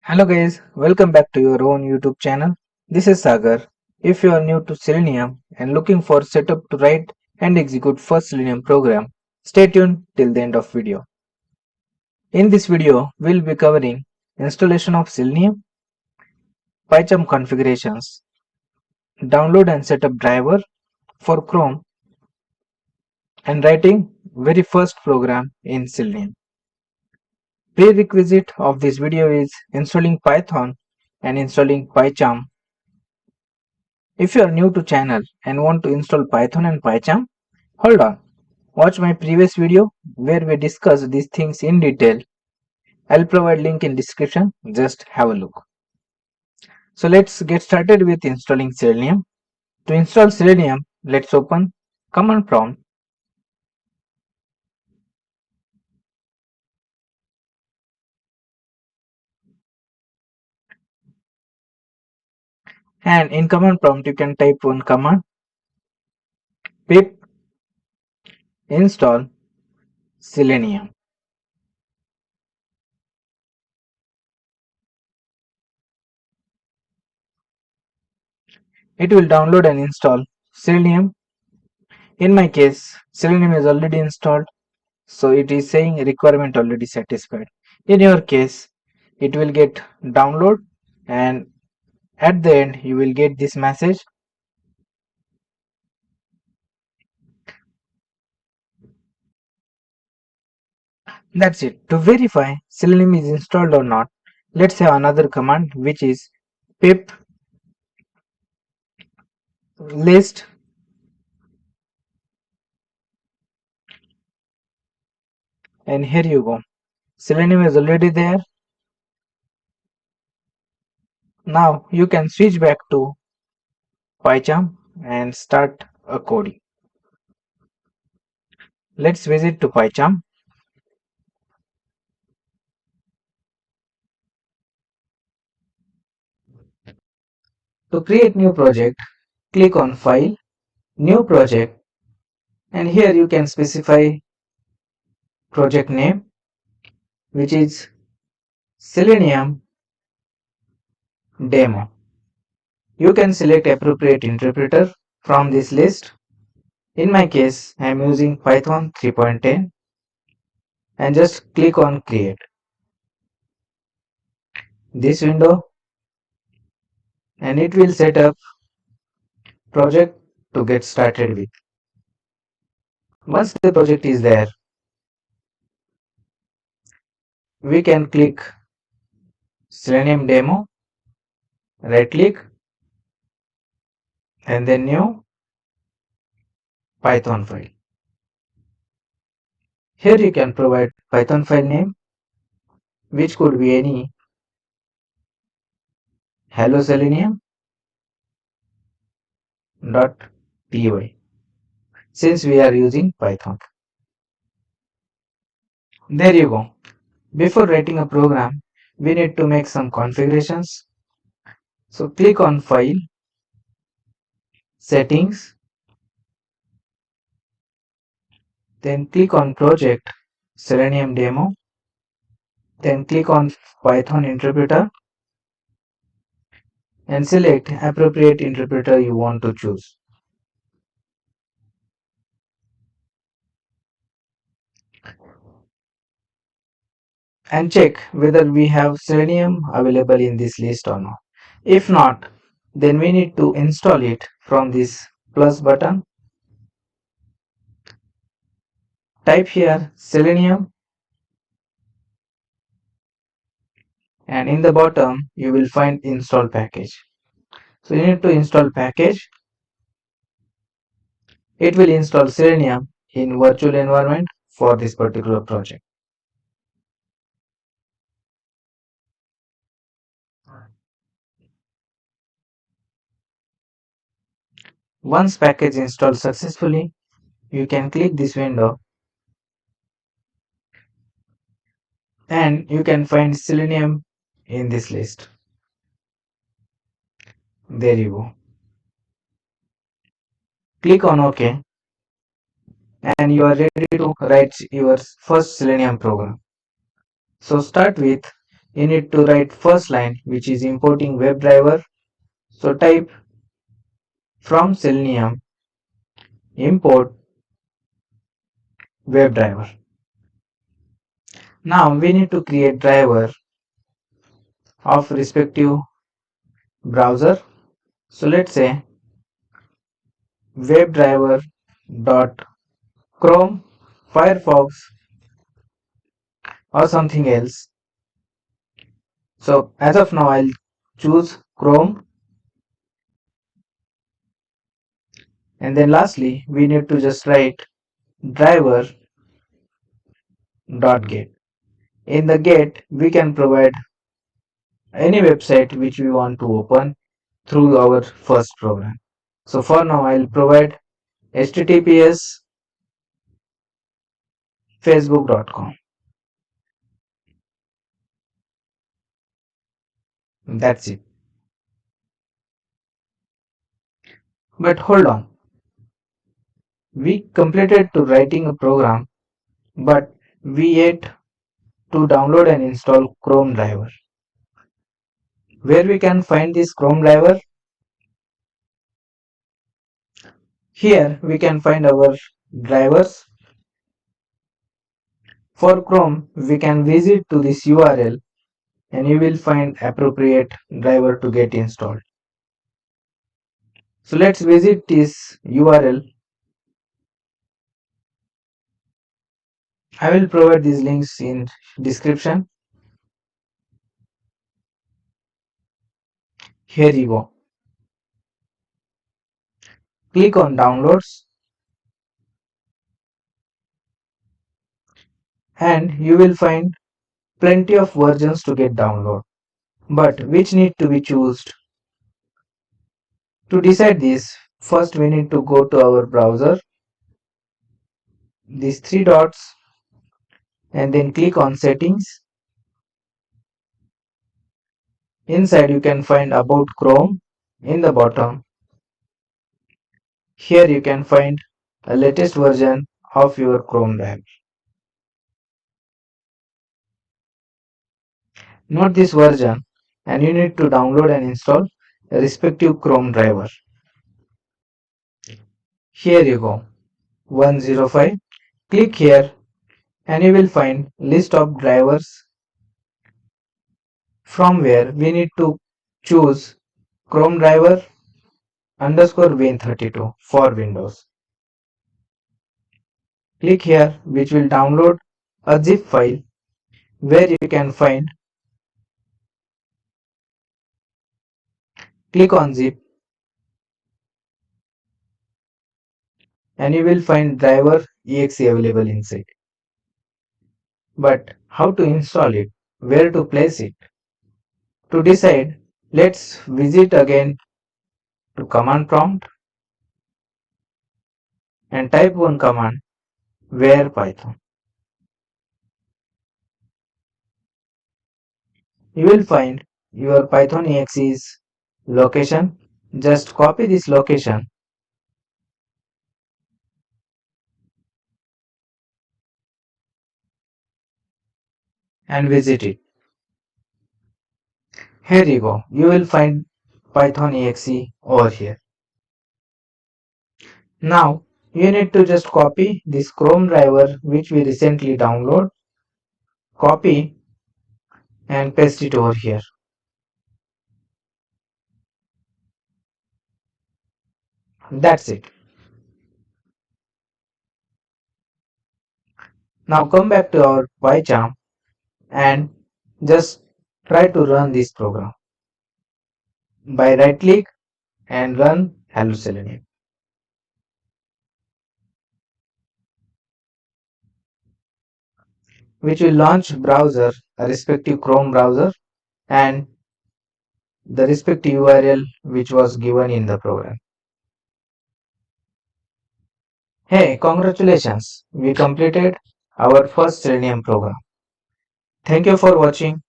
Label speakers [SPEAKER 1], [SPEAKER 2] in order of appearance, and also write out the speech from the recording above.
[SPEAKER 1] Hello guys, welcome back to your own YouTube channel. This is Sagar. If you are new to Selenium and looking for setup to write and execute first Selenium program, stay tuned till the end of video. In this video, we'll be covering installation of Selenium, Pycharm configurations, download and setup driver for Chrome, and writing very first program in Selenium. Prerequisite of this video is installing Python and installing Pycharm. If you are new to channel and want to install Python and Pycharm, hold on. Watch my previous video where we discuss these things in detail. I'll provide link in description. Just have a look. So let's get started with installing Selenium. To install Selenium, let's open command prompt and in command prompt you can type one command pip install Selenium. It will download and install Selenium. In my case, Selenium is already installed, so it is saying requirement already satisfied. In your case, it will get download and at the end you will get this message. That's it. To verify Selenium is installed or not, let's have another command which is pip list and here you go. Selenium is already there. Now you can switch back to Pycharm and start a coding. Let's visit to Pycharm. To create new project, click on File, New Project, and here you can specify project name which is Selenium demo. You can select appropriate interpreter from this list. In my case, I am using Python 3.10 and just click on create. This window and it will set up project to get started with. Once the project is there, we can click Selenium demo, right click and then new Python file. Here you can provide Python file name which could be any hello selenium.py since we are using Python. There you go. Before writing a program, we need to make some configurations. So click on File, Settings, then click on Project, Selenium Demo, then click on Python Interpreter and select appropriate interpreter you want to choose. And check whether we have Selenium available in this list or not. If not, then we need to install it from this plus button. Type here Selenium and in the bottom you will find install package. So you need to install package. It will install Selenium in virtual environment for this particular project. Once package installed successfully, you can click this window and you can find Selenium in this list. There you go. Click on OK and you are ready to write your first Selenium program. So start with you need to write first line, which is importing WebDriver. So type from Selenium import WebDriver. Now we need to create driver of respective browser. So let's say WebDriver dot Chrome, Firefox or something else. So as of now I'll choose Chrome, and then lastly we need to just write driver dot get. In the get we can provide any website which we want to open through our first program. So for now I'll provide https facebook.com. That's it. But hold on, we completed to writing a program, but we yet to download and install Chrome driver. Where we can find this Chrome driver? Here we can find our drivers. For Chrome, we can visit to this URL and you will find appropriate driver to get installed. So let's visit this URL. I will provide these links in description. Here you go. Click on downloads and you will find plenty of versions to get download. But which need to be chosen? To decide this, first we need to go to our browser, these three dots, and then click on settings. Inside you can find about Chrome. In the bottom, here you can find a latest version of your Chrome driver. Note this version and you need to download and install a respective Chrome driver. Here you go, 105. Click here and you will find list of drivers from where we need to choose Chrome driver underscore Win32 for Windows. Click here, which will download a zip file where you can find. Click on zip and you will find driver exe available inside. But how to install it? Where to place it? To decide, let's visit again to command prompt and type one command where Python. You will find your Python exe's location. Just copy this location and visit it. Here you go. You will find Python exe over here. Now you need to just copy this Chrome driver which we recently download, copy and paste it over here. That's it. Now come back to our Pycharm and just try to run this program by right click and run Hello Selenium, which will launch browser, a respective Chrome browser and the respective URL which was given in the program. Hey, congratulations! We completed our first Selenium program. Thank you for watching.